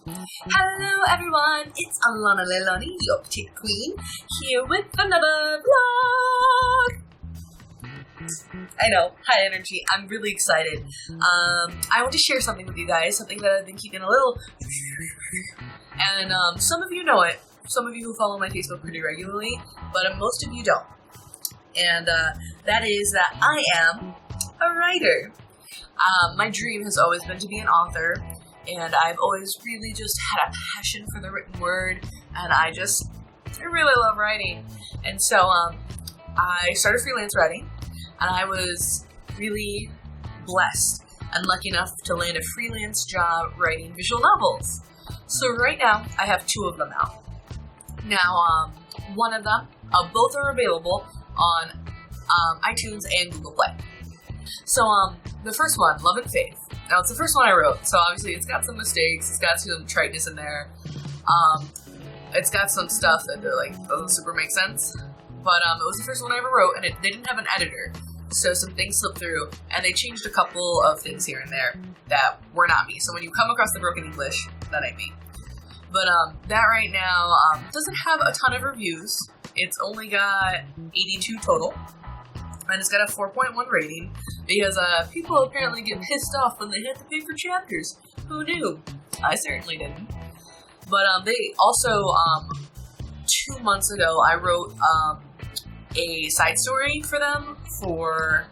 Hello everyone, it's Alana Leilani, your petite queen, here with another vlog! I know, high energy, I'm really excited. I want to share something with you guys, something that I've been keeping a little... And some of you know it, some of you who follow my Facebook pretty regularly, but most of you don't. And that is that I am a writer. My dream has always been to be an author, and I've always really just had a passion for the written word, and I really love writing. And so I started freelance writing, and I was really blessed and lucky enough to land a freelance job writing visual novels. So right now, I have 2 of them out. Now, one of them, both are available on iTunes and Google Play. So, the first one, Love and Faith. Now, it's the first one I wrote, so obviously it's got some mistakes, it's got some triteness in there. It's got some stuff that doesn't super make sense. But it was the first one I ever wrote, and they didn't have an editor, so some things slipped through, and they changed a couple of things here and there that were not me. So when you come across the broken English, that ain't me. But that right now doesn't have a ton of reviews. It's only got 82 total. And it's got a 4.1 rating because people apparently get pissed off when they have to pay for chapters. Who knew? I certainly didn't. But they also, 2 months ago, I wrote a side story for them for,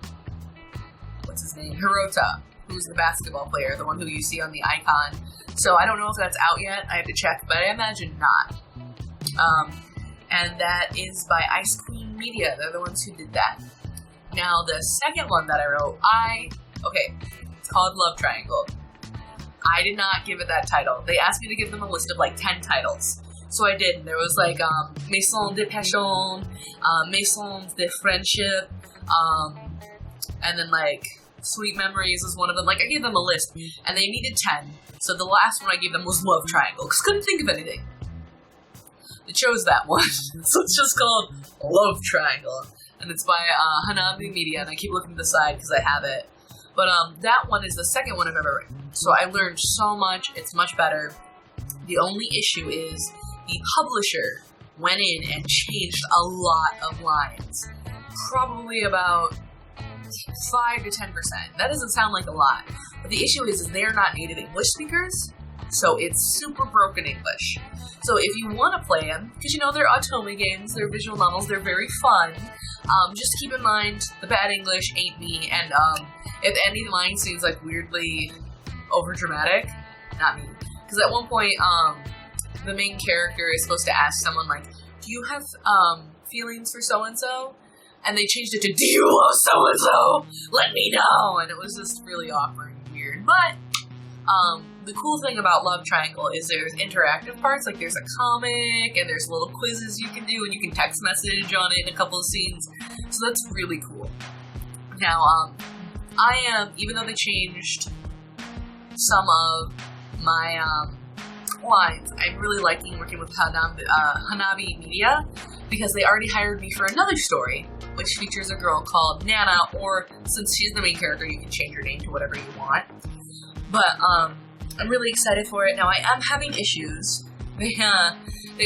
what's his name? Hirota, who's the basketball player, the one who you see on the icon. So I don't know if that's out yet. I have to check, but I imagine not. And that is by Ice Queen Media. They're the ones who did that. Now, the second one that I wrote, it's called Love Triangle. I did not give it that title. They asked me to give them a list of 10 titles. So I did. There was Maison de Passion, Maison de Friendship, and then Sweet Memories was one of them. I gave them a list, and they needed 10. So the last one I gave them was Love Triangle, because couldn't think of anything. They chose that one. So it's just called Love Triangle. And it's by Hanabi Media, and I keep looking to the side because I have it. But that one is the second one I've ever written. So I learned so much, it's much better. The only issue is the publisher went in and changed a lot of lines. Probably about 5 to 10%. That doesn't sound like a lot. But the issue is they're not native English speakers, so it's super broken English. So if you want to play them, because they're Otome games, they're visual novels, they're very fun, just keep in mind, the bad English ain't me, and if any line seems weirdly overdramatic, not me. Because at one point, the main character is supposed to ask someone, do you have feelings for so-and-so? And they changed it to, do you love so-and-so? Let me know! And it was just really awkward and weird. But, the cool thing about Love Triangle is there's interactive parts, there's a comic, and there's little quizzes you can do, and you can text message on it in a couple of scenes, so that's really cool. Now, even though they changed some of my lines, I'm really liking working with Hanabi Media, because they already hired me for another story, which features a girl called Nana, or since she's the main character, you can change her name to whatever you want. But, I'm really excited for it. Now, I am having issues. They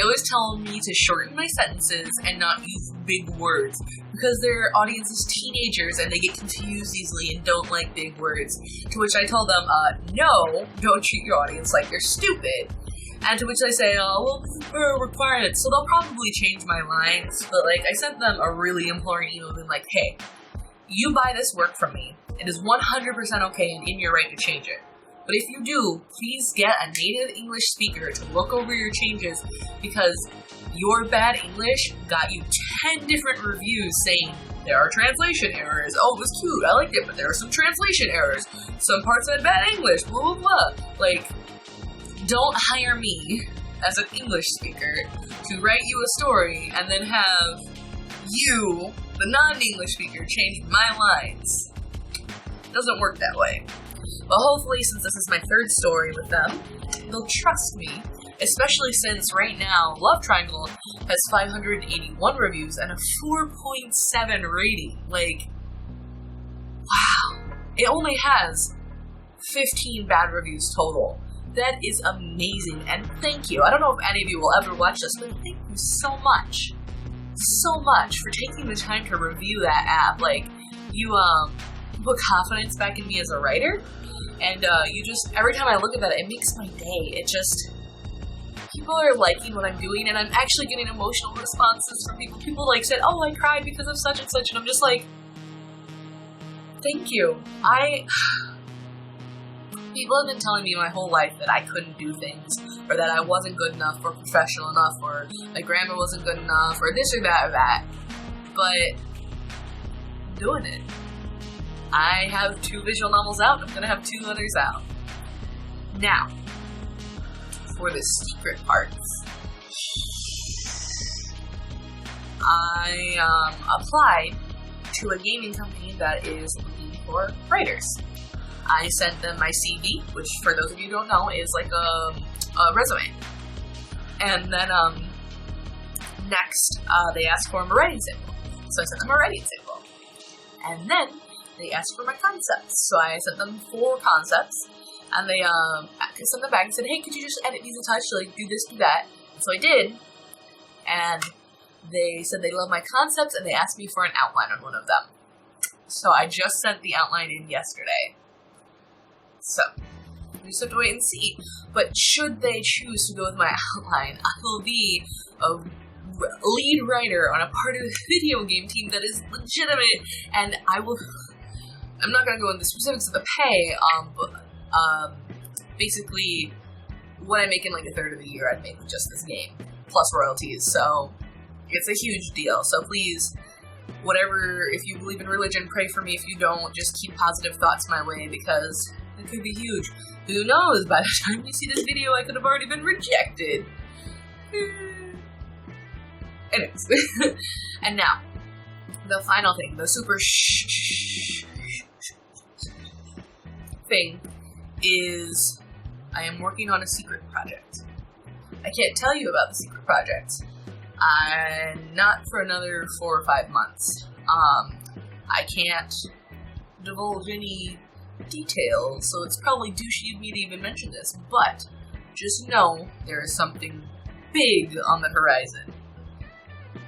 always tell me to shorten my sentences and not use big words because their audience is teenagers and they get confused easily and don't like big words. To which I tell them, no, don't treat your audience like they're stupid. And to which I say, this is for a requirement. So they'll probably change my lines. But, I sent them a really imploring email being hey, you buy this work from me. It is 100% okay and in your right to change it. But if you do, please get a native English speaker to look over your changes because your bad English got you 10 different reviews saying there are translation errors. Oh, it was cute. I liked it, but there are some translation errors. Some parts had bad English, blah, blah, blah. Don't hire me as an English speaker to write you a story and then have you, the non-English speaker, change my lines. It doesn't work that way. But hopefully, since this is my 3rd story with them, they'll trust me, especially since right now, Love Triangle has 581 reviews and a 4.7 rating. Wow. It only has 15 bad reviews total. That is amazing, and thank you. I don't know if any of you will ever watch this, but thank you so much for taking the time to review that app. Like, you put confidence back in me as a writer, and you just, every time I look at that, it makes my day. It just, people are liking what I'm doing, and I'm actually getting emotional responses from people. People like said, oh, I cried because of such and such, and I'm just like, thank you. People have been telling me my whole life that I couldn't do things, or that I wasn't good enough, or professional enough, or my grammar wasn't good enough, or this or that or that. But I'm doing it. I have 2 visual novels out. I'm gonna have 2 others out. Now, for the secret parts, I applied to a gaming company that is looking for writers. I sent them my CV, which for those of you who don't know is like a resume. And then next they asked for a writing sample. So I sent them a writing sample. And then they asked for my concepts. So I sent them 4 concepts. And they sent them back and said, hey, could you just edit these a touch, like do this, do that. And so I did. And they said they love my concepts, and they asked me for an outline on one of them. So I just sent the outline in yesterday. So, we just have to wait and see. But should they choose to go with my outline, I will be a lead writer on a part of the video game team that is legitimate, and I'm not going to go into the specifics of the pay, but basically, what I make in like a third of the year, I'd make with just this game, plus royalties, so it's a huge deal. So please, whatever, if you believe in religion, pray for me. If you don't, just keep positive thoughts my way, because it could be huge. Who knows, by the time you see this video, I could have already been rejected. Anyways, and now, the final thing, the super thing is I am working on a secret project. I can't tell you about the secret project. Not for another 4 or 5 months. I can't divulge any details, so it's probably douchey of me to even mention this, but just know there is something big on the horizon.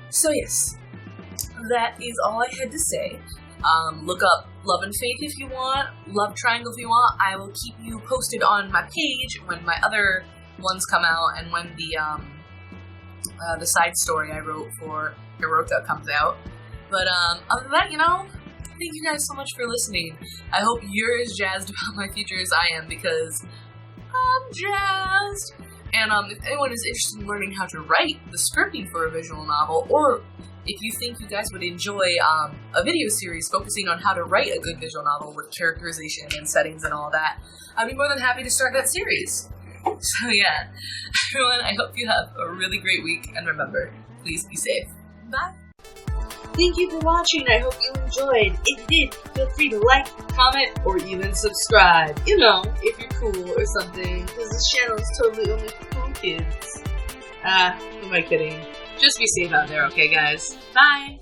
So yes, that is all I had to say. Look up Love and Faith if you want, Love Triangle if you want. I will keep you posted on my page when my other ones come out, and when the side story I wrote for Hirota comes out. But other than that, thank you guys so much for listening. I hope you're as jazzed about my future as I am, because I'm jazzed. And if anyone is interested in learning how to write the scripting for a visual novel, or if you think you guys would enjoy a video series focusing on how to write a good visual novel with characterization and settings and all that, I'd be more than happy to start that series. So yeah, everyone, I hope you have a really great week, and remember, please be safe. Bye! Thank you for watching. I hope you enjoyed. If you did, feel free to like, comment, or even subscribe. If you're cool or something, because this channel is totally only for cool kids. Who am I kidding? Just be safe out there, okay, guys? Bye!